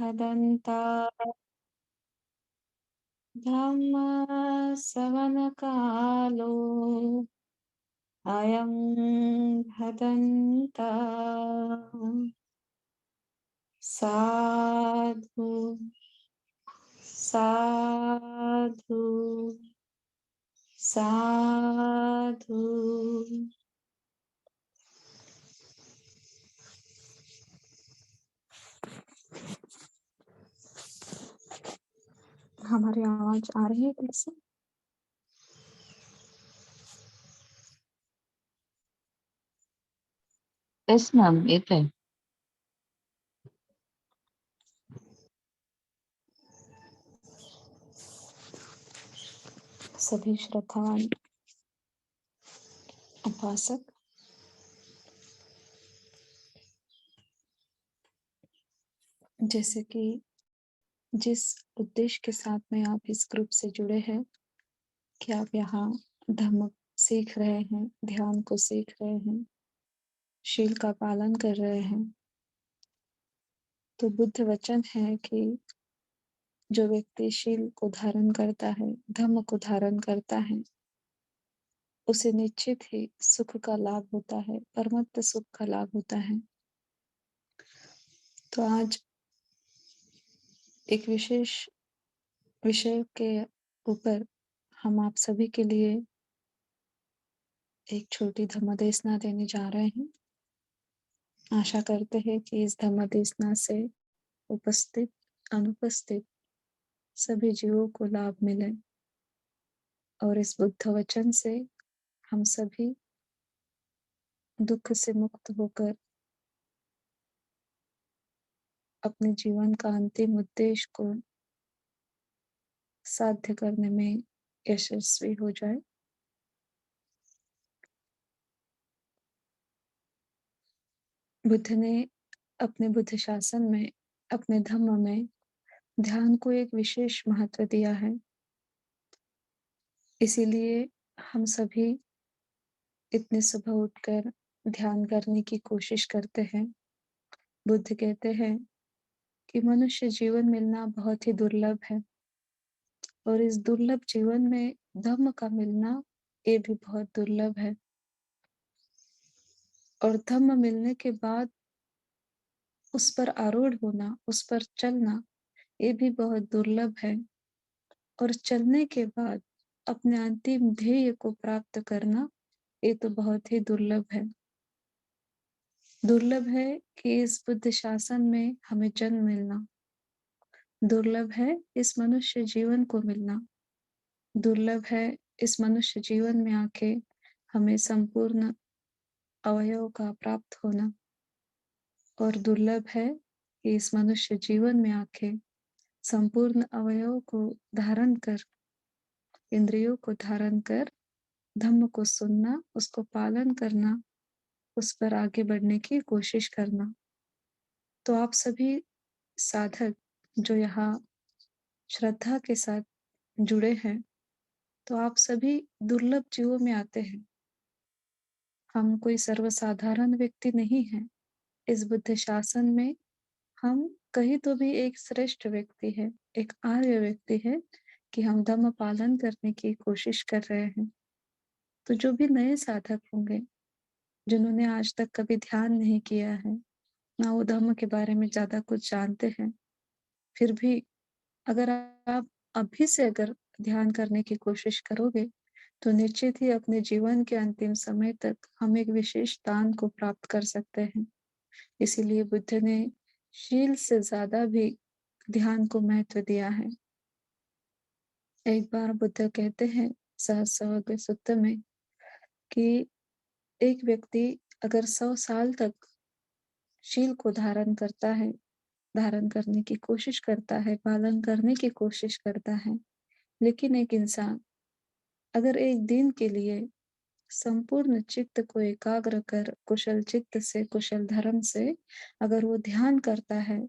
भदन्ता धम्मसवनकालो अयं भदन्ता साधु साधु साधु। हमारी आवाज आ रही है कैसे? यस मैम, येत आहे. सभी श्रद्धावान उपासक जैसे कि जिस उद्देश्य के साथ में आप इस ग्रुप से जुड़े हैं कि आप यहाँ धम्म सीख रहे हैं, ध्यान को सीख रहे हैं, शील का पालन कर रहे हैं, तो बुद्ध वचन है कि जो व्यक्ति शील को धारण करता है, धम्म को धारण करता है, उसे निश्चित ही सुख का लाभ होता है, परमत्त सुख का लाभ होता है। तो आज एक विशेष विषय के ऊपर हम आप सभी के लिए एक छोटी धम्मदेशना देने जा रहे हैं। आशा करते हैं कि इस धम्मदेशना से उपस्थित अनुपस्थित सभी जीवों को लाभ मिले और इस बुद्ध वचन से हम सभी दुख से मुक्त होकर अपने जीवन का अंतिम उद्देश्य को साध्य करने में यशस्वी हो जाए। बुद्ध ने अपने बुद्ध शासन में, अपने धम्म में ध्यान को एक विशेष महत्व दिया है। इसीलिए हम सभी इतने सुबह उठकर ध्यान करने की कोशिश करते हैं। बुद्ध कहते हैं कि मनुष्य जीवन मिलना बहुत ही दुर्लभ है और इस दुर्लभ जीवन में धम्म का मिलना ये भी बहुत दुर्लभ है और धम्म मिलने के बाद उस पर आरूढ़ होना, उस पर चलना ये भी बहुत दुर्लभ है और चलने के बाद अपने अंतिम ध्येय को प्राप्त करना ये तो बहुत ही दुर्लभ है। दुर्लभ है कि इस बुद्ध शासन में हमें जन्म मिलना, दुर्लभ है इस मनुष्य जीवन को मिलना, दुर्लभ है इस मनुष्य जीवन में आके हमें संपूर्ण अवयव का प्राप्त होना और दुर्लभ है कि इस मनुष्य जीवन में आके संपूर्ण अवयव को धारण कर, इंद्रियों को धारण कर धम्म को सुनना, उसको पालन करना, उस पर आगे बढ़ने की कोशिश करना। तो आप सभी साधक जो यहाँ श्रद्धा के साथ जुड़े हैं, तो आप सभी दुर्लभ जीवों में आते हैं। हम कोई सर्वसाधारण व्यक्ति नहीं हैं। इस बुद्ध शासन में हम कहीं तो भी एक श्रेष्ठ व्यक्ति है, एक आर्य व्यक्ति है कि हम धम्म पालन करने की कोशिश कर रहे हैं। तो जो भी नए साधक होंगे, जिन्होंने आज तक कभी ध्यान नहीं किया है, ना वो धम्म के बारे में ज्यादा कुछ जानते हैं, फिर भी अगर आप अभी से अगर ध्यान करने की कोशिश करोगे, तो निश्चित ही अपने जीवन के अंतिम समय तक हम एक विशेष दान को प्राप्त कर सकते हैं। इसीलिए बुद्ध ने शील से ज्यादा भी ध्यान को महत्व दिया है। एक बार बुद्ध कहते हैं सहस्रावक्र सूत्र में कि एक व्यक्ति अगर 100 साल तक शील को धारण करता है, धारण करने की कोशिश करता है, पालन करने की कोशिश करता है, लेकिन एक इंसान अगर एक दिन के लिए संपूर्ण चित्त को एकाग्र कर कुशल चित्त से, कुशल धर्म से अगर वो ध्यान करता है,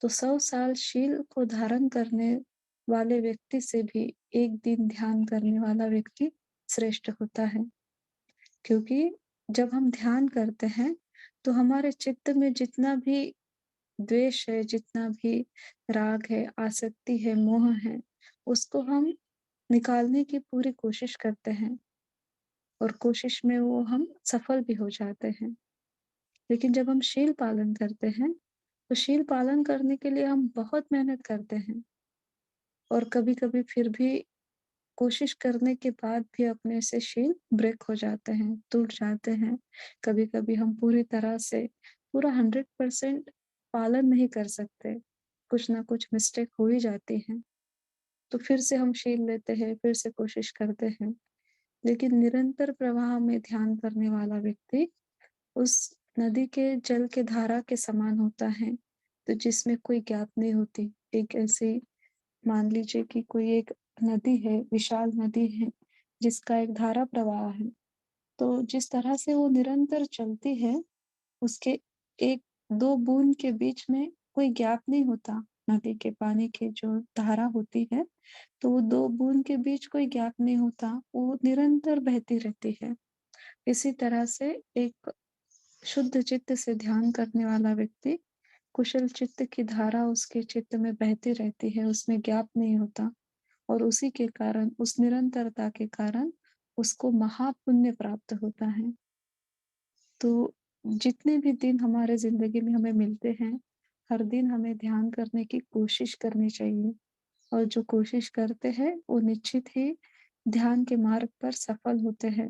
तो 100 साल शील को धारण करने वाले व्यक्ति से भी एक दिन ध्यान करने वाला व्यक्ति श्रेष्ठ होता है। क्योंकि जब हम ध्यान करते हैं तो हमारे चित्त में जितना भी द्वेष है, जितना भी राग है, आसक्ति है, मोह है, उसको हम निकालने की पूरी कोशिश करते हैं और कोशिश में वो हम सफल भी हो जाते हैं। लेकिन जब हम शील पालन करते हैं, तो शील पालन करने के लिए हम बहुत मेहनत करते हैं और कभी-कभी फिर भी कोशिश करने के बाद भी अपने से शील ब्रेक हो जाते हैं, टूट जाते हैं। कभी-कभी हम पूरी तरह से पूरा 100% पालन नहीं कर सकते, कुछ ना कुछ मिस्टेक हो ही जाती है। तो फिर से हम शील लेते हैं, फिर से कोशिश करते हैं। लेकिन निरंतर प्रवाह में ध्यान करने वाला व्यक्ति उस नदी के जल के धारा के समान होता है, तो जिसमें कोई गैप नहीं होती। एक ऐसी मान लीजिए कि कोई एक नदी है, विशाल नदी है, जिसका एक धारा प्रवाह है। तो जिस तरह से वो निरंतर चलती है, उसके 1-2 बूँद के बीच में कोई गैप नहीं होता। नदी के पानी की जो धारा होती है, तो वो 2 बूँद के बीच कोई गैप नहीं होता, वो निरंतर बहती रहती है। इसी तरह से एक शुद्ध चित्त से ध्यान करने वाला व्यक्ति, कुशल चित्त की धारा उसके चित्त में बहती रहती है, उसमें गैप नहीं होता और उसी के कारण, उस निरंतरता के कारण उसको महापुण्य प्राप्त होता है। तो जितने भी दिन हमारे ज़िंदगी में हमें मिलते हैं, हर दिन हमें ध्यान करने की कोशिश करनी चाहिए और जो कोशिश करते हैं, वो निश्चित ही ध्यान के मार्ग पर सफल होते हैं।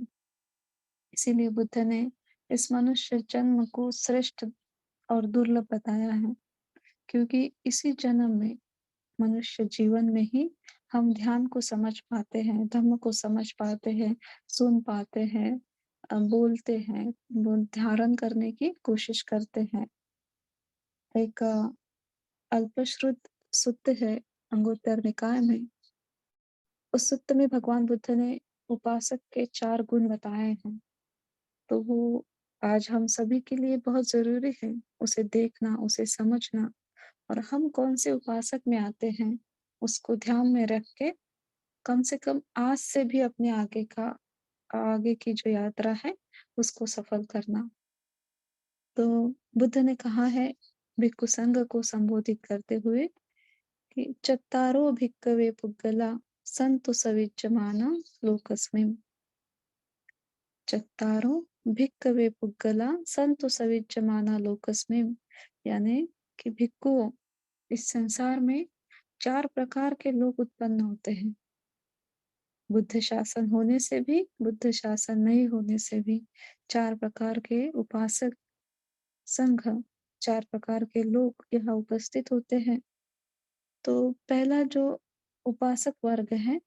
इसीलिए बुद्ध ने इस मनुष्य जन्म को श्रेष्ठ और दुर्लभ बताया है, क्योंकि इसी जन्म में मनुष्य जीवन में ही हम ध्यान को समझ पाते हैं, धम्म को समझ पाते हैं, सुन पाते हैं, बोलते हैं, वो धारण करने की कोशिश करते हैं। एक अल्पश्रुत सुत्त है अंगुत्तर निकाय में। उस सुत्त में भगवान बुद्ध ने उपासक के 4 गुण बताए हैं। तो वो आज हम सभी के लिए बहुत ज़रूरी है, उसे देखना, उसे समझना और हम कौन से उपासक में आते हैं, उसको ध्यान में रख के कम से कम आज से भी अपने आगे की जो यात्रा है, उसको सफल करना। तो बुद्ध ने कहा है भिक्खु संघ को संबोधित करते हुए कि चत्तारो भिक्खवे पुग्गला संतु सविज्जमाना लोकस्मिन्। चत्तारो भिक्खवे पुग्गला संतु सविज्जमाना लोकस्मिन्, यानी कि भिक्खुओं, इस संसार में 4 प्रकार के लोग उत्पन्न होते हैं। बुद्ध शासन होने से भी, बुद्ध शासन नहीं होने से भी 4 प्रकार के उपासक संघ, 4 प्रकार के लोग यहाँ उपस्थित होते हैं। तो पहला जो उपासक वर्ग है,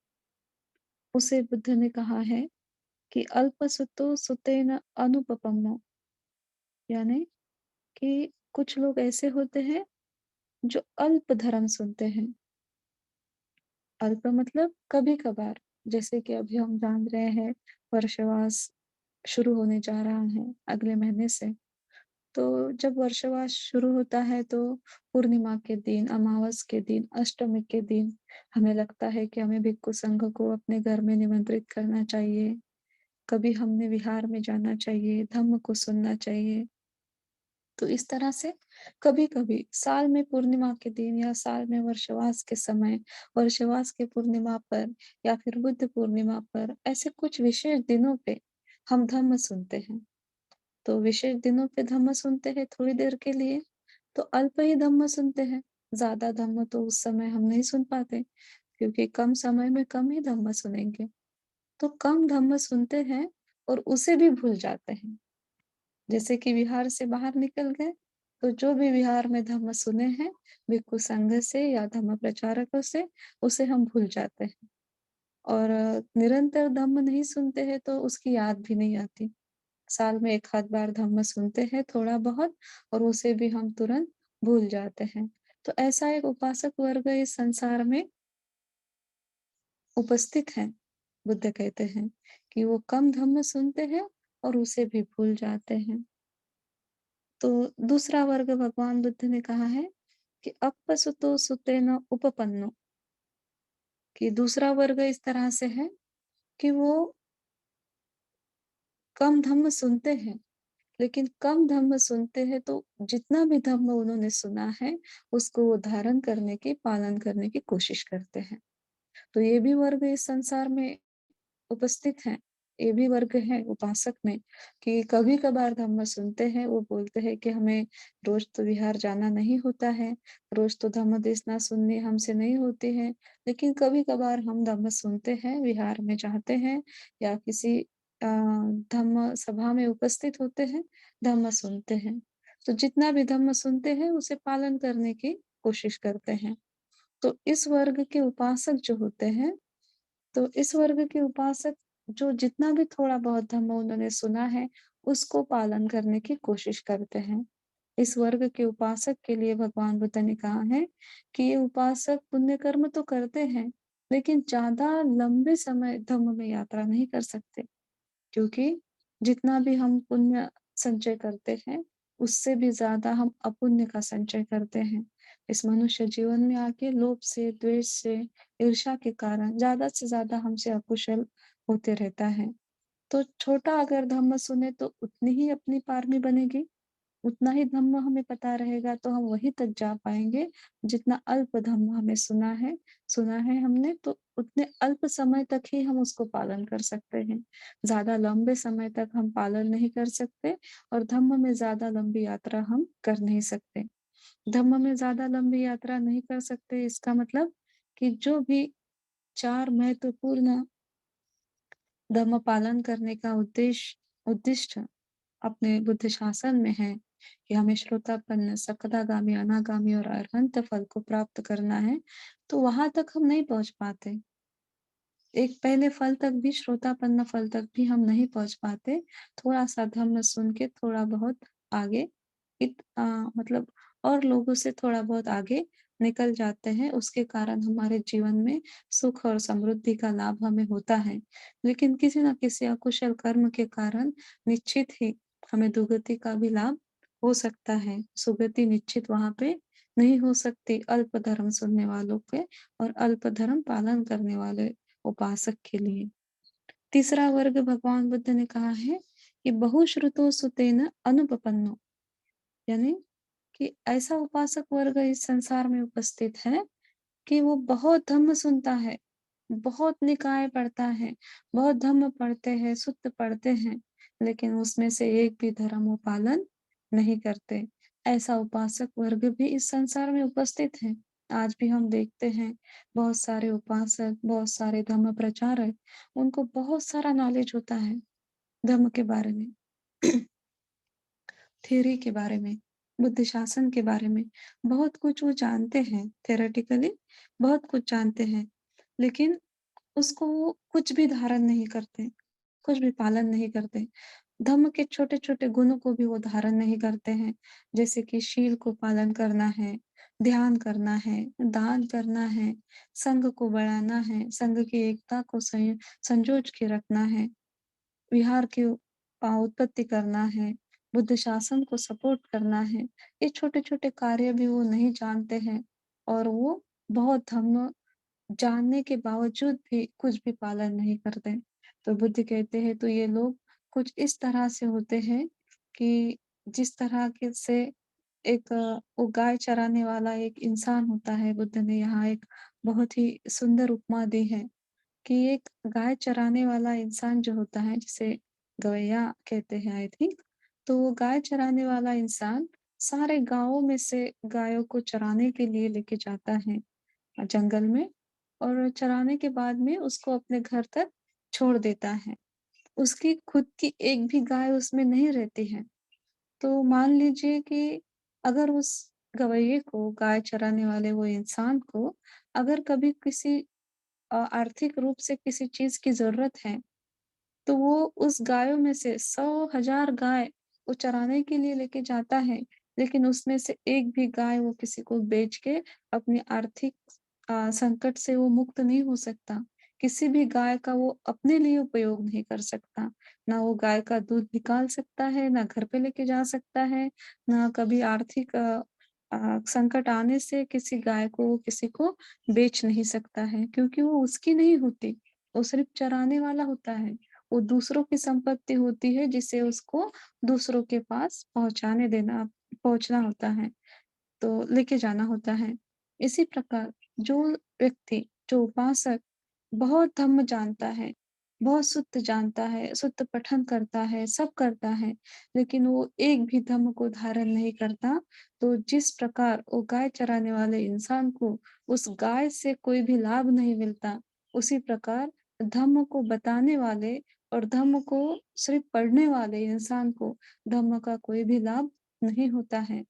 उसे बुद्ध ने कहा है कि अल्पसुतो सुतेन अनुपपन्नो, यानी कि कुछ लोग ऐसे होते हैं जो अल्प धर्म सुनते हैं। अल्प मतलब कभी-कभार, जैसे कि अभी हम जान रहे हैं वर्षवास शुरू होने जा रहा है अगले महीने से। तो जब वर्षवास शुरू होता है तो पूर्णिमा के दिन, अमावस के दिन, अष्टमी के दिन हमें लगता है कि हमें भिक्षु संघ को अपने घर में निमंत्रित करना चाहिए। कभी हमने विहार में जाना चाहिए, धम्म को सुनना चाहिए। तो इस तरह से कभी-कभी साल में पूर्णिमा के दिन या साल में वर्षवास के समय, वर्षवास के पूर्णिमा पर या फिर बुद्ध पूर्णिमा पर ऐसे कुछ विशेष दिनों पे हम धम्म सुनते हैं। तो विशेष दिनों पे धम्म सुनते हैं थोड़ी देर के लिए, तो अल्प ही धम्म सुनते हैं। ज़्यादा धम्म तो उस समय हम नहीं सुन पाते, क्योंकि कम समय में कम ही धम्म सुनेंगे। तो कम धम्म सुनते हैं और उसे भी भूल जाते हैं। जैसे कि विहार से बाहर निकल गए, तो जो भी विहार में धम्म सुने हैं, भिक्षु संघ से या धम्म प्रचारकों से, उसे हम भूल जाते हैं। और निरंतर धम्म नहीं सुनते हैं तो उसकी याद भी नहीं आती। साल में 1 आध बार धम्म सुनते हैं थोड़ा बहुत और उसे भी हम तुरंत भूल जाते हैं। तो ऐसा एक उपासक वर्ग इस संसार में उपस्थित है। बुद्ध कहते हैं कि वो कम धम्म सुनते हैं और उसे भी भूल जाते हैं। तो दूसरा वर्ग भगवान बुद्ध ने कहा है कि अप्पसुतो सुतेन उपपन्नो, कि दूसरा वर्ग इस तरह से है कि वो कम धम्म सुनते हैं, लेकिन कम धम्म सुनते हैं तो जितना भी धम्म उन्होंने सुना है, उसको वो धारण करने की, पालन करने की कोशिश करते हैं। तो ये भी वर्ग इस संसार में उपस्थित हैं। ये भी वर्ग है उपासक में कि कभी-कभार धम्म सुनते हैं, वो बोलते हैं कि हमें रोज़ तो विहार जाना नहीं होता है, रोज़ तो धम्म देसना सुननी हमसे नहीं होती है, लेकिन कभी-कभार हम धम्म सुनते हैं, विहार में जाते हैं या किसी धम्म सभा में उपस्थित होते हैं, धम्म सुनते हैं। तो जितना भी धम्म सुनते हैं, उसे पालन करने की कोशिश करते हैं। तो इस वर्ग के उपासक जो होते हैं, तो इस वर्ग के उपासक जो जितना भी थोड़ा बहुत धर्म उन्होंने सुना है, उसको पालन करने की कोशिश करते हैं। इस वर्ग के उपासक के लिए भगवान बुद्ध ने कहा है कि ये उपासक पुण्य कर्म तो करते हैं, लेकिन ज़्यादा लंबे समय धम्म में यात्रा नहीं कर सकते। क्योंकि जितना भी हम पुण्य संचय करते हैं, उससे भी ज़्यादा हम अपुण्य का संचय करते हैं। इस मनुष्य जीवन में आके लोभ से, द्वेष से, ईर्ष्या के कारण ज़्यादा से ज़्यादा हमसे अकुशल होते रहता है। तो छोटा अगर धम्म सुने तो उतनी ही अपनी पारमी बनेगी, उतना ही धम्म हमें पता रहेगा तो हम वहीं तक जा पाएँगे, जितना अल्प धम्म हमें सुना है हमने तो उतने अल्प समय तक ही हम उसको पालन कर सकते हैं। ज़्यादा लंबे समय तक हम पालन नहीं कर सकते और धम्म में ज़्यादा लंबी यात्रा हम कर नहीं सकते। धम्म में ज़्यादा लंबी यात्रा नहीं कर सकते इसका मतलब कि जो भी 4 महत्वपूर्ण धम्म पालन करने का उद्दिष्ट अपने बुद्ध शासन में है कि हमें श्रोतापन्न, सकदागामी, अनागामी और अरहंत फल को प्राप्त करना है, तो वहां तक हम नहीं पहुंच पाते। एक पहले फल तक भी श्रोतापन्न फल तक भी हम नहीं पहुंच पाते। थोड़ा-सा धम्म सुन के थोड़ा बहुत आगे मतलब और लोगों से थोड़ा बहुत आगे निकल जाते हैं, उसके कारण हमारे जीवन में सुख और समृद्धि का लाभ हमें होता है। लेकिन किसी न किसी अकुशल कर्म के कारण निश्चित ही हमें दुर्गति का भी लाभ हो सकता है। सुगति निश्चित वहाँ पे नहीं हो सकती अल्प धर्म सुनने वालों के और अल्प धर्म पालन करने वाले उपासक के लिए। तीसरा वर्ग भगवान बुद्ध ने कहा है कि बहुश्रुतो सुतेन अनुपपन्नो यानी कि ऐसा उपासक वर्ग इस संसार में उपस्थित है कि वो बहुत धम्म सुनता है, बहुत निकाय पढ़ता है, बहुत धम्म पढ़ते हैं, सुत्त पढ़ते हैं, लेकिन उसमें से एक भी धर्म वो पालन नहीं करते। ऐसा उपासक वर्ग भी इस संसार में उपस्थित है। आज भी हम देखते हैं बहुत सारे उपासक, बहुत सारे धम्म प्रचारक, उनको बहुत सारा नॉलेज होता है धम्म के बारे में। थ्योरी के बारे में, बुद्ध शासन के बारे में, बहुत कुछ वो जानते हैं, थ्योरेटिकली बहुत कुछ जानते हैं, लेकिन उसको वो कुछ भी धारण नहीं करते, कुछ भी पालन नहीं करते। धम्म के छोटे-छोटे गुणों को भी वो धारण नहीं करते हैं, जैसे कि शील को पालन करना है, ध्यान करना है, दान करना है, संघ को बढ़ाना है, संघ की एकता को संजोज के रखना है। विहार की उत्पत्ति करना है, बुद्ध शासन को सपोर्ट करना है, ये छोटे-छोटे कार्य भी वो नहीं जानते हैं और वो बहुत धम्म जानने के बावजूद भी कुछ भी पालन नहीं करते। तो बुद्ध कहते हैं तो ये लोग कुछ इस तरह से होते हैं कि जिस तरह के से एक वो गाय चराने वाला एक इंसान होता है, बुद्ध ने यहाँ एक बहुत ही सुंदर उपमा दी है। कि एक गाय चराने वाला इंसान जो होता है जिसे गवैया कहते हैं आई थिंक, तो वो गाय चराने वाला इंसान सारे गाँवों में से गायों को चराने के लिए लेके जाता है जंगल में और चराने के बाद में उसको अपने घर तक छोड़ देता है। उसकी खुद की एक भी गाय उसमें नहीं रहती है। तो मान लीजिए कि अगर उस गवैये को, गाय चराने वाले वो इंसान को अगर कभी किसी आर्थिक रूप से किसी चीज़ की ज़रूरत है, तो वो उस गायों में से 100 हज़ार गाय वो चराने के लिए लेके जाता है, लेकिन उसमें से एक भी गाय वो किसी को बेच के अपनी आर्थिक संकट से वो मुक्त नहीं हो सकता। किसी भी गाय का वो अपने लिए उपयोग नहीं कर सकता। ना वो गाय का दूध निकाल सकता है, ना घर पे लेके जा सकता है, ना कभी आर्थिक संकट आने से किसी गाय को वो किसी को बेच नहीं सकता है, क्योंकि वो उसकी नहीं होती, वो सिर्फ़ चराने वाला होता है। वो दूसरों की संपत्ति होती है जिसे उसको दूसरों के पास पहुँचना होता है, तो लेके जाना होता है। इसी प्रकार जो व्यक्ति, जो उपासक बहुत धर्म जानता है, बहुत शुद्ध जानता है, शुद्ध पठन करता है, सब करता है, लेकिन वो एक भी धर्म को धारण नहीं करता, तो जिस प्रकार वो गाय चराने वाले इंसान को उस गाय से कोई भी लाभ नहीं मिलता, उसी प्रकार धर्म को बताने वाले और धर्म को सिर्फ पढ़ने वाले इंसान को धर्म का कोई भी लाभ नहीं होता है।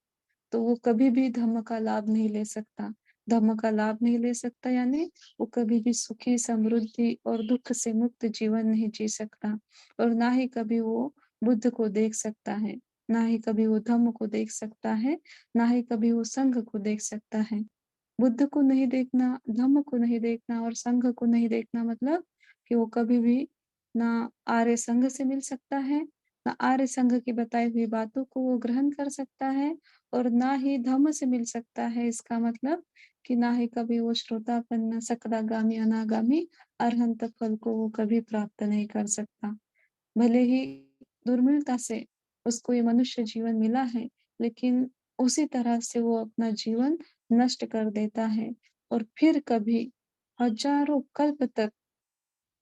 तो वो कभी भी धम्म का लाभ नहीं ले सकता। धम्म का लाभ नहीं ले सकता यानी वो कभी भी सुखी, समृद्धि और दुःख से मुक्त जीवन नहीं जी सकता और ना ही कभी वो बुद्ध को देख सकता है, ना ही कभी वो धम्म को देख सकता है, ना ही कभी वो संघ को देख सकता है। बुद्ध को नहीं देखना, धम्म को नहीं देखना और संघ को नहीं देखना मतलब कि वो कभी भी ना आर्य संघ से मिल सकता है, ना आर्य संघ की बताई हुई बातों को वो ग्रहण कर सकता है और ना ही धम्म से मिल सकता है। इसका मतलब कि ना ही कभी वो श्रोतापन्न, सकदागामी, अनागामी, अरहंत फल को वो कभी प्राप्त नहीं कर सकता। भले ही दुर्मिलता से उसको ये मनुष्य जीवन मिला है, लेकिन उसी तरह से वो अपना जीवन नष्ट कर देता है और फिर कभी हजारों कल्प तक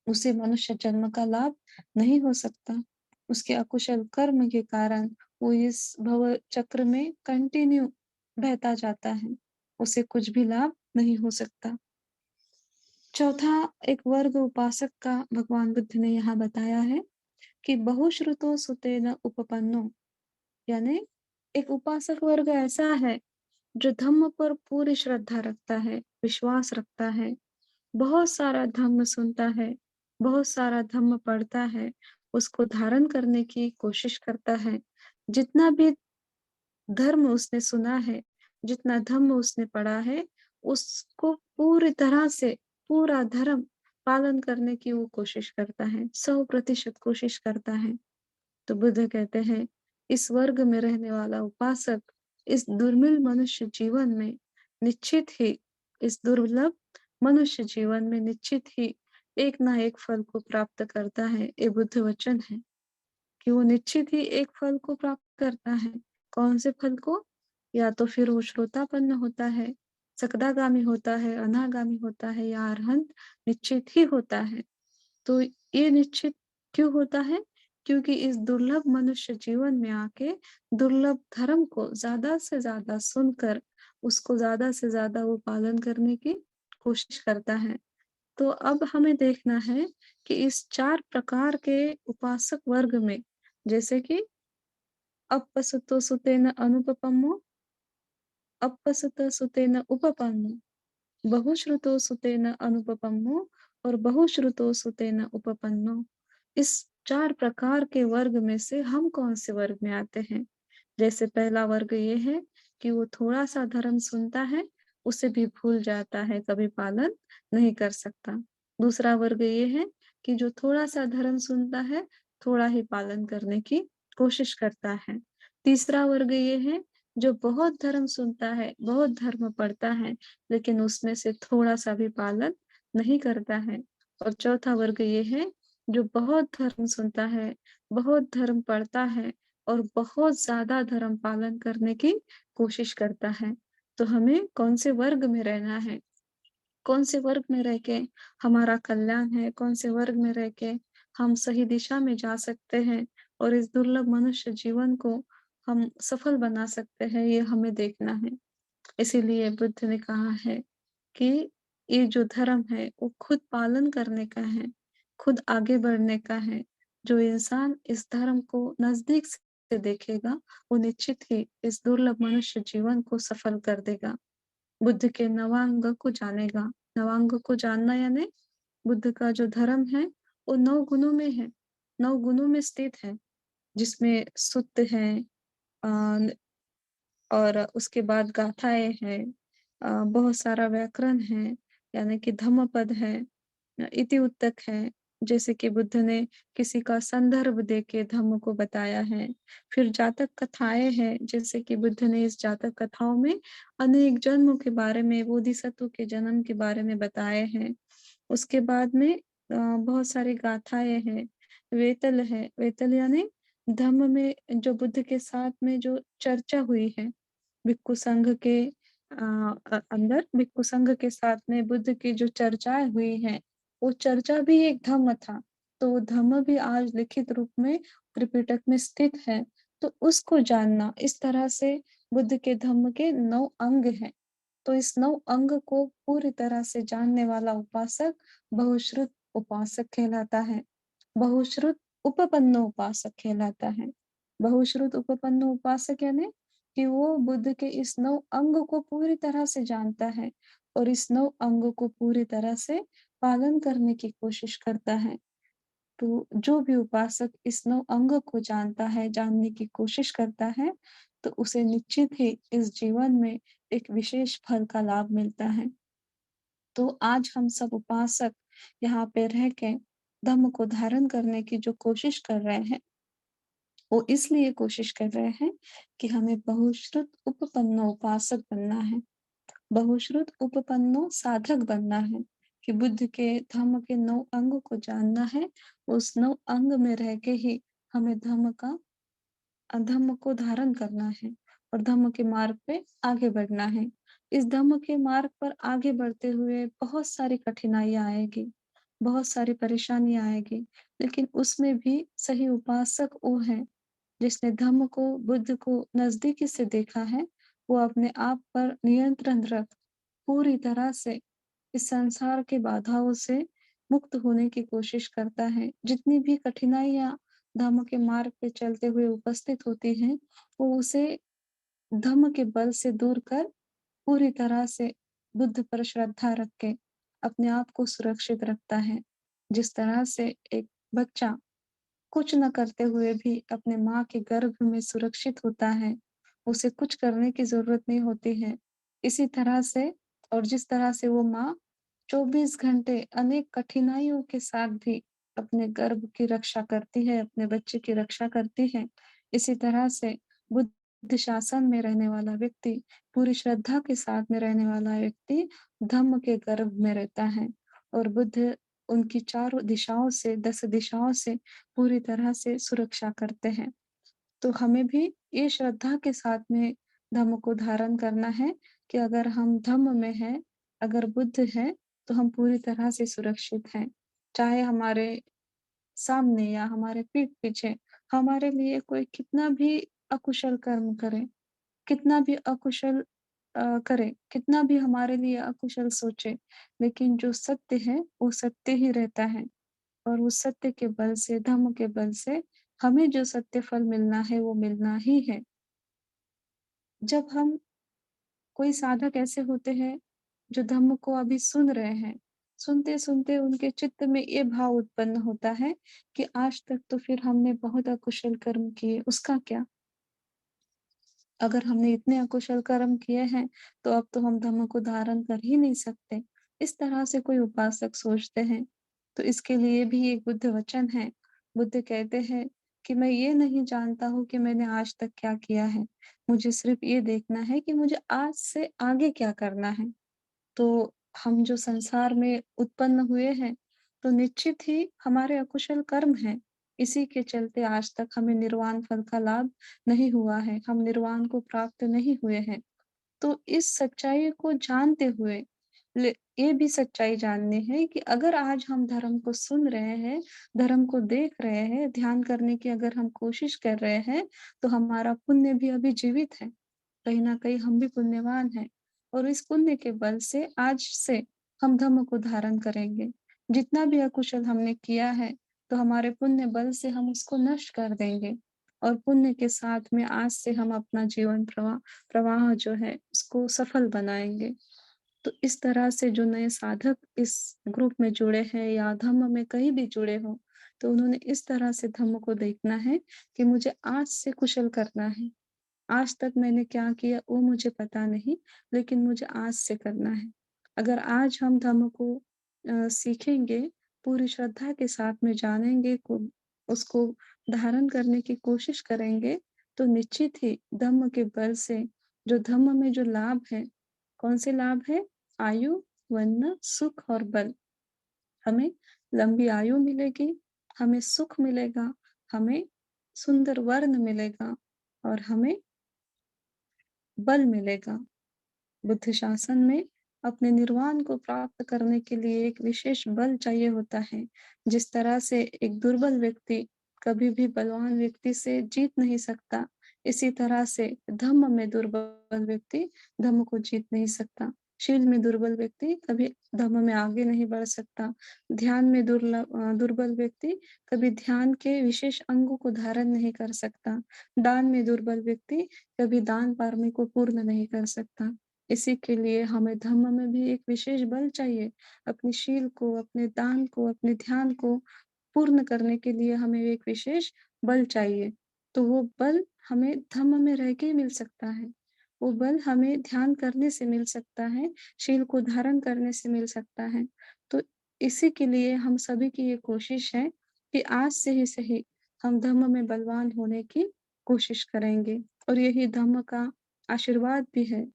उसे मनुष्य जन्म का लाभ नहीं हो सकता। उसके अकुशल कर्म के कारण वो इस भव चक्र में कंटिन्यू बहता जाता है। उसे कुछ भी लाभ नहीं हो सकता। चौथा एक वर्ग उपासक का भगवान बुद्ध ने यहाँ बताया है कि बहुश्रुतो सुतेन उपपन्नो, यानी एक उपासक वर्ग ऐसा है जो धम्म पर पूरी श्रद्धा रखता है, विश्वास रखता है, बहुत सारा धम्म सुनता है, बहुत सारा धम्म पढ़ता है, उसको धारण करने की कोशिश करता है। जितना भी धर्म उसने सुना है, जितना धम्म उसने पढ़ा है, उसको पूरी तरह से पूरा धर्म पालन करने की वो कोशिश करता है, 100% कोशिश करता है। तो बुद्ध कहते हैं, इस वर्ग में रहने वाला उपासक इस दुर्मिल मनुष्य जीवन में निश्चित ही इस दुर्लभ मनुष्य जीवन में निश्चित ही एक ना एक फल को प्राप्त करता है। ये बुद्ध वचन है कि वो निश्चित ही एक फल को प्राप्त करता है। कौन से फल को? या तो फिर वो श्रोतापन्न होता है, सकदागामी होता है, अनागामी होता है या अरहंत निश्चित ही होता है। तो ये निश्चित क्यों होता है? क्योंकि इस दुर्लभ मनुष्य जीवन में आके दुर्लभ धर्म को ज़्यादा से ज़्यादा सुनकर उसको ज़्यादा से ज़्यादा वो पालन करने की कोशिश करता है। तो अब हमें देखना है कि इस 4 प्रकार के उपासक वर्ग में जैसे कि अप्पसुतो सुतेन अनुपपम्मो, अप्पसुत सुतेन उपपन्नो, बहुश्रुतो सुतेन अनुपपन्नो और बहुश्रुतो सुतेन उपपन्नो। इस 4 प्रकार के वर्ग में से हम कौन से वर्ग में आते हैं? जैसे पहला वर्ग ये है कि वो थोड़ा-सा धर्म सुनता है, उसे भी भूल जाता है, कभी पालन नहीं कर सकता। दूसरा वर्ग ये है कि जो थोड़ा-सा धर्म सुनता है, थोड़ा ही पालन करने की कोशिश करता है। तीसरा वर्ग ये है जो बहुत धर्म सुनता है, बहुत धर्म पढ़ता है, लेकिन उसमें से थोड़ा-सा भी पालन नहीं करता है। और चौथा वर्ग ये है जो बहुत धर्म सुनता है, बहुत धर्म पढ़ता है और बहुत ज़्यादा धर्म पालन करने की कोशिश करता है। तो हमें कौन से वर्ग में रहना है? कौन से वर्ग में रह के हमारा कल्याण है? कौन से वर्ग में रह के हम सही दिशा में जा सकते हैं और इस दुर्लभ मनुष्य जीवन को हम सफल बना सकते हैं, ये हमें देखना है। इसीलिए बुद्ध ने कहा है कि ये जो धर्म है वो खुद पालन करने का है, खुद आगे बढ़ने का है। जो इंसान इस धर्म को नज़दीक से देखेगा, वो निश्चित ही इस दुर्लभ मनुष्य जीवन को सफल कर देगा। बुद्ध के नवांग को जानेगा। नवांग को जानना यानी बुद्ध का जो धर्म है, वो 9 गुणों में है, 9 गुणों में स्थित है, जिसमें सुत्त है अ, और उसके बाद गाथाएँ हैं, बहुत सारा व्याकरण है, यानी कि धम्मपद है, इति उत्तक है, जैसे कि बुद्ध ने किसी का संदर्भ देके धम्म को बताया है। फिर जातक कथाएँ हैं, जैसे कि बुद्ध ने इस जातक कथाओं में अनेक जन्मों के बारे में, बोधिसत्व के जन्म के बारे में बताए हैं। उसके बाद में बहुत सारी गाथाएँ हैं, वेतल है। वेतल यानी धम्म में जो बुद्ध के साथ में जो चर्चा हुई है, भिक्षु संघ के अंदर भिक्षु संघ के साथ में बुद्ध की जो चर्चाएँ हुई हैं, वो चर्चा भी एक धम्म था। तो वो धम्म भी आज लिखित रूप में त्रिपिटक में स्थित है। तो उसको जानना, इस तरह से बुद्ध के धम्म के 9 अंग हैं। तो इस 9 अंग को पूरी तरह से जानने वाला उपासक बहुश्रुत उपासक कहलाता है। बहुश्रुत उपपन्नो उपासक कहलाता है। बहुश्रुत उपपन्नो उपासक यानी कि वो बुद्ध के इस 9 अंग को पूरी तरह से जानता है और इस 9 अंग को पूरी तरह से पालन करने की कोशिश करता है। तो जो भी उपासक इस 9 अंग को जानता है, जानने की कोशिश करता है, तो उसे निश्चित ही इस जीवन में एक विशेष फल का लाभ मिलता है। तो आज हम सब उपासक यहाँ पे रह के धम्म को धारण करने की जो कोशिश कर रहे हैं, वो इसलिए कोशिश कर रहे हैं कि हमें बहुश्रुत उपपन्नो उपासक बनना है। बहुश्रुत उपपन्नो साधक बनना है कि बुद्ध के धम्म के 9 अंग को जानना है, उस 9 अंग में रह के ही हमें धम्म का धम्म को धारण करना है और धम्म के मार्ग पे आगे बढ़ना है। इस धम्म के मार्ग पर आगे बढ़ते हुए बहुत सारी कठिनाइयाँ आएगी, बहुत सारी परेशानियाँ आएगी, लेकिन उसमें भी सही उपासक वो है जिसने धम्म को, बुद्ध को नज़दीकी से देखा है, वो अपने आप पर नियंत्रण रख पूरी तरह से इस संसार के बाधाओं से मुक्त होने की कोशिश करता है। जितनी भी कठिनाइयाँ धम्म के मार्ग पे चलते हुए उपस्थित होती हैं, वो उसे धम्म के बल से दूर कर पूरी तरह से बुद्ध पर श्रद्धा रख के अपने आप को सुरक्षित रखता है। जिस तरह से एक बच्चा कुछ न करते हुए भी अपने माँ के गर्भ में सुरक्षित होता है, उसे कुछ करने की ज़रूरत नहीं होती है। इसी तरह से और जिस तरह से वो माँ 24 घंटे अनेक कठिनाइयों के साथ भी अपने गर्भ की रक्षा करती है, अपने बच्चे की रक्षा करती है, इसी तरह से बुद्ध शासन में रहने वाला व्यक्ति, पूरी श्रद्धा के साथ में रहने वाला व्यक्ति धम्म के गर्भ में रहता है और बुद्ध उनकी चारों दिशाओं से, 10 दिशाओं से पूरी तरह से सुरक्षा करते हैं। तो हमें भी ये श्रद्धा के साथ में धम्म को धारण करना है कि अगर हम धम्म में हैं, अगर बुद्ध हैं, तो हम पूरी तरह से सुरक्षित हैं। चाहे हमारे सामने या हमारे पीठ पीछे हमारे लिए कोई कितना भी अकुशल कर्म करे, कितना भी अकुशल करे, कितना भी हमारे लिए अकुशल सोचे, लेकिन जो सत्य है, वो सत्य ही रहता है। और उस सत्य के बल से, धम्म के बल से हमें जो सत्य फल मिलना है, वो मिलना ही है। जब हम कोई साधक ऐसे होते हैं, जो धम्म को अभी सुन रहे हैं, सुनते-सुनते उनके चित्त में ये भाव उत्पन्न होता है कि आज तक तो फिर हमने बहुत अकुशल कर्म किए, उसका क्या? अगर हमने इतने अकुशल कर्म किए हैं, तो अब तो हम धम्म को धारण कर ही नहीं सकते। इस तरह से कोई उपासक सोचते हैं। तो इसके लिए भी एक बुद्ध वचन है। बुद्ध कहते हैं कि मैं ये नहीं जानता हूँ कि मैंने आज तक क्या किया है। मुझे सिर्फ़ ये देखना है कि मुझे आज से आगे क्या करना है। तो हम जो संसार में उत्पन्न हुए हैं, तो निश्चित ही हमारे अकुशल कर्म हैं। इसी के चलते आज तक हमें निर्वाण फल का लाभ नहीं हुआ है, हम निर्वाण को प्राप्त नहीं हुए हैं। तो इस सच्चाई को जानते हुए ये भी सच्चाई जाननी है कि अगर आज हम धर्म को सुन रहे हैं, धर्म को देख रहे हैं, ध्यान करने की अगर हम कोशिश कर रहे हैं, तो हमारा पुण्य भी अभी जीवित है। कहीं न कहीं हम भी पुण्यवान हैं और इस पुण्य के बल से आज से हम धम्म को धारण करेंगे। जितना भी अकुशल हमने किया है, तो हमारे पुण्य बल से हम उसको नष्ट कर देंगे और पुण्य के साथ में आज से हम अपना जीवन प्रवाह प्रवाह जो है उसको सफल बनाएँगे। तो इस तरह से जो नए साधक इस ग्रुप में जुड़े हैं या धम्म में कहीं भी जुड़े हों, तो उन्होंने इस तरह से धम्म को देखना है कि मुझे आज से कुशल करना है। आज तक मैंने क्या किया वो मुझे पता नहीं, लेकिन मुझे आज से करना है। अगर आज हम धम्म को सीखेंगे, पूरी श्रद्धा के साथ में जानेंगे को उसको धारण करने की कोशिश करेंगे, तो निश्चित ही धम्म के बल से जो धम्म में जो लाभ है, कौन से लाभ है? आयु, वन्ना, सुख और बल। हमें लंबी आयु मिलेगी, हमें सुख मिलेगा, हमें सुंदर वर्ण मिलेगा और हमें बल मिलेगा। बुद्ध शासन में अपने निर्वाण को प्राप्त करने के लिए एक विशेष बल चाहिए होता है। जिस तरह से एक दुर्बल व्यक्ति कभी भी बलवान व्यक्ति से जीत नहीं सकता, इसी तरह से धम्म में दुर्बल व्यक्ति धम्म को जीत नहीं सकता। शील में दुर्बल व्यक्ति कभी धम्म में आगे नहीं बढ़ सकता। ध्यान में दुर्बल व्यक्ति कभी ध्यान के विशेष अंगों को धारण नहीं कर सकता। दान में दुर्बल व्यक्ति कभी दान पारमी को पूर्ण नहीं कर सकता। इसी के लिए हमें धम्म में भी एक विशेष बल चाहिए। अपनी शील को, अपने दान को, अपने ध्यान को पूर्ण करने के लिए हमें एक विशेष बल चाहिए। तो वो बल हमें धम्म में रह के ही मिल सकता है। वो बल हमें ध्यान करने से मिल सकता है, शील को धारण करने से मिल सकता है। तो इसी के लिए हम सभी की ये कोशिश है कि आज से ही सही हम धम्म में बलवान होने की कोशिश करेंगे और यही धम्म का आशीर्वाद भी है।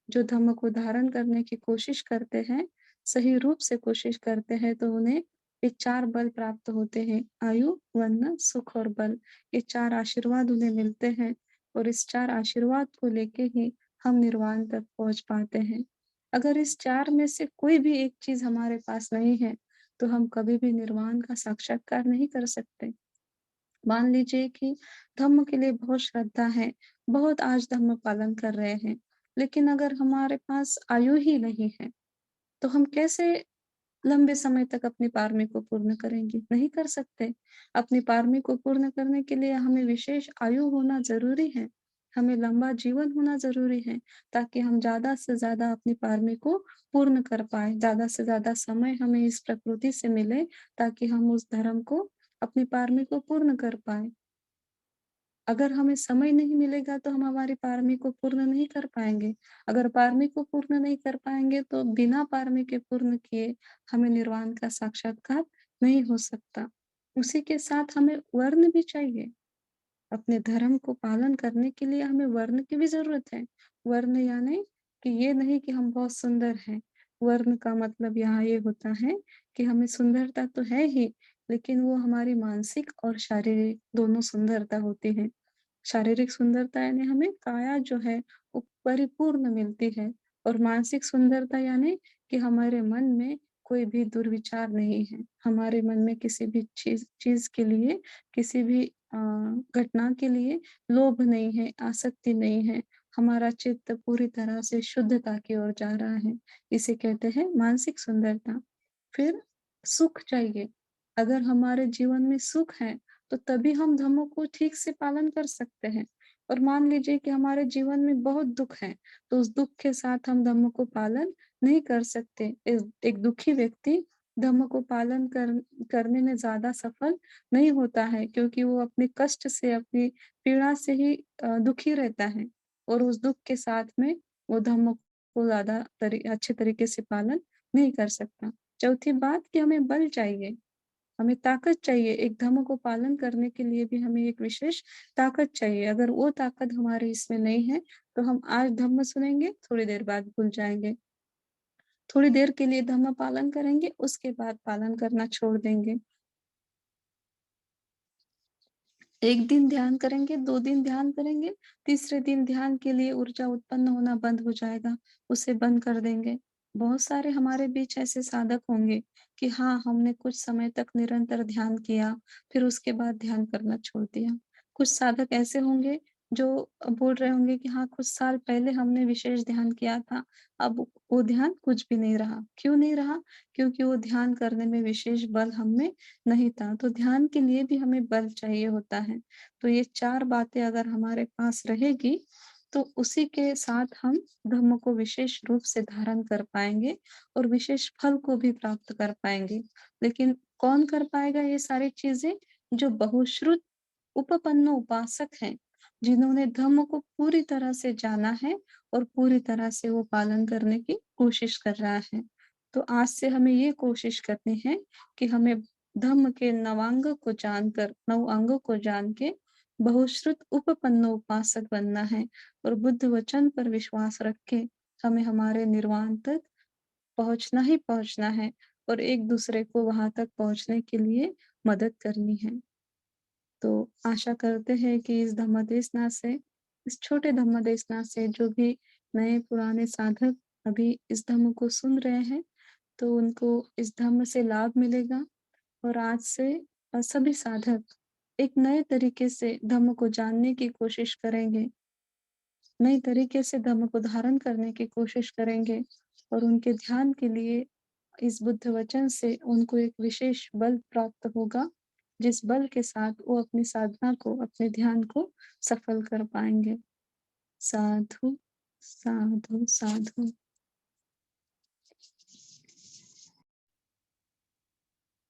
जो धम्म को धारण करने की कोशिश करते हैं, सही रूप से कोशिश करते हैं तो उन्हें ये 4 बल प्राप्त होते हैं, आयु, वन्ना, सुख और बल। ये 4 आशीर्वाद उन्हें मिलते हैं और इस 4 आशीर्वाद को लेके ही हम निर्वाण तक पहुँच पाते हैं। अगर इस 4 में से कोई भी एक चीज़ हमारे पास नहीं है, तो हम कभी भी निर्वाण का साक्षात्कार नहीं कर सकते। मान लीजिए कि धम्म के लिए बहुत श्रद्धा है, बहुत आज धम्म पालन कर रहे हैं, लेकिन अगर हमारे पास आयु ही नहीं है, तो हम कैसे लंबे समय तक अपनी पारमी को पूर्ण करेंगे? नहीं कर सकते। अपनी पारमी को पूर्ण करने के लिए हमें विशेष आयु होना ज़रूरी है, हमें लंबा जीवन होना ज़रूरी है, ताकि हम ज़्यादा से ज़्यादा अपनी पारमी को पूर्ण कर पाएँ। ज़्यादा से ज़्यादा समय हमें इस प्रकृति से मिले, ताकि हम उस धर्म को, अपनी पारमी को पूर्ण कर पाएँ। अगर हमें समय नहीं मिलेगा तो हम हमारी पारमी को पूर्ण नहीं कर पाएँगे। अगर पारमी को पूर्ण नहीं कर पाएँगे तो बिना पारमी के पूर्ण किए हमें निर्वाण का साक्षात्कार नहीं हो सकता। उसी के साथ हमें वर्ण भी चाहिए। अपने धर्म को पालन करने के लिए हमें वर्ण की भी ज़रूरत है। वर्ण यानी कि ये नहीं कि हम बहुत सुंदर हैं। वर्ण का मतलब यहाँ ये होता है कि हमें सुंदरता तो है ही, लेकिन वो हमारी मानसिक और शारीरिक दोनों सुंदरता होती है। शारीरिक सुंदरता यानी हमें काया जो है वो परिपूर्ण मिलती है और मानसिक सुंदरता यानी कि हमारे मन में कोई भी दुर्विचार नहीं है। हमारे मन में किसी भी चीज़ चीज़ के लिए, किसी भी घटना के लिए लोभ नहीं है, आसक्ति नहीं है। हमारा चित्त पूरी तरह से शुद्धता की ओर जा रहा है। इसे कहते हैं मानसिक सुंदरता। फिर सुख चाहिए। अगर हमारे जीवन में सुख है, तो तभी हम धर्मों को ठीक से पालन कर सकते हैं। और मान लीजिए कि हमारे जीवन में बहुत दुःख है, तो उस दुःख के साथ हम धर्म को पालन नहीं कर सकते। एक दुखी व्यक्ति धर्म को पालन करने में ज़्यादा सफल नहीं होता है, क्योंकि वो अपने कष्ट से, अपनी पीड़ा से ही दुखी रहता है और उस दुःख के साथ में वो धर्म को ज़्यादा अच्छे तरीके से पालन नहीं कर सकता। चौथी बात कि हमें बल चाहिए। हमें ताकत चाहिए, एक धर्म को पालन करने के लिए भी हमें एक विशेष ताकत चाहिए। अगर वो ताकत हमारे इसमें नहीं है, तो हम आज धम्म सुनेंगे, थोड़ी देर बाद भूल जाएँगे। थोड़ी देर के लिए धम्म पालन करेंगे, उसके बाद पालन करना छोड़ देंगे। 1 दिन ध्यान करेंगे, 2 दिन ध्यान करेंगे, तीसरे दिन ध्यान के लिए ऊर्जा उत्पन्न होना बंद हो जाएगा, उसे बंद कर देंगे। बहुत सारे हमारे बीच ऐसे साधक होंगे कि हाँ, हमने कुछ समय तक निरंतर ध्यान किया, फिर उसके बाद ध्यान करना छोड़ दिया। कुछ साधक ऐसे होंगे जो बोल रहे होंगे कि हाँ, कुछ साल पहले हमने विशेष ध्यान किया था, अब वो ध्यान कुछ भी नहीं रहा। क्यों नहीं रहा? क्योंकि वो ध्यान करने में विशेष बल हम में नहीं था। तो ध्यान के लिए भी हमें बल चाहिए होता है। तो ये 4 बातें अगर हमारे पास रहेगी, तो उसी के साथ हम धम्म को विशेष रूप से धारण कर पाएँगे और विशेष फल को भी प्राप्त कर पाएँगे। लेकिन कौन कर पाएगा ये सारी चीज़ें? जो बहुश्रुत उपपन्न उपासक हैं, जिन्होंने धम्म को पूरी तरह से जाना है और पूरी तरह से वो पालन करने की कोशिश कर रहा है। तो आज से हमें ये कोशिश करनी है कि हमें धम्म के नवांग को जानकर, 9 अंगों को जान के बहुश्रुत उपपन्न उपासक बनना है और बुद्ध वचन पर विश्वास रख के हमें हमारे निर्वाण तक पहुँचना ही पहुँचना है। और एक-दूसरे को वहाँ तक पहुँचने के लिए मदद करनी है। तो आशा करते हैं कि इस धम्मदेशना से, इस छोटे धम्मदेशना से जो भी नए पुराने साधक अभी इस धम्म को सुन रहे हैं, तो उनको इस धम्म से लाभ मिलेगा और आज से सभी साधक एक नए तरीके से धम्म को जानने की कोशिश करेंगे, नए तरीके से धम्म को धारण करने की कोशिश करेंगे और उनके ध्यान के लिए इस बुद्ध वचन से उनको एक विशेष बल प्राप्त होगा, जिस बल के साथ वो अपनी साधना को, अपने ध्यान को सफल कर पाएँगे। साधु, साधु, साधु।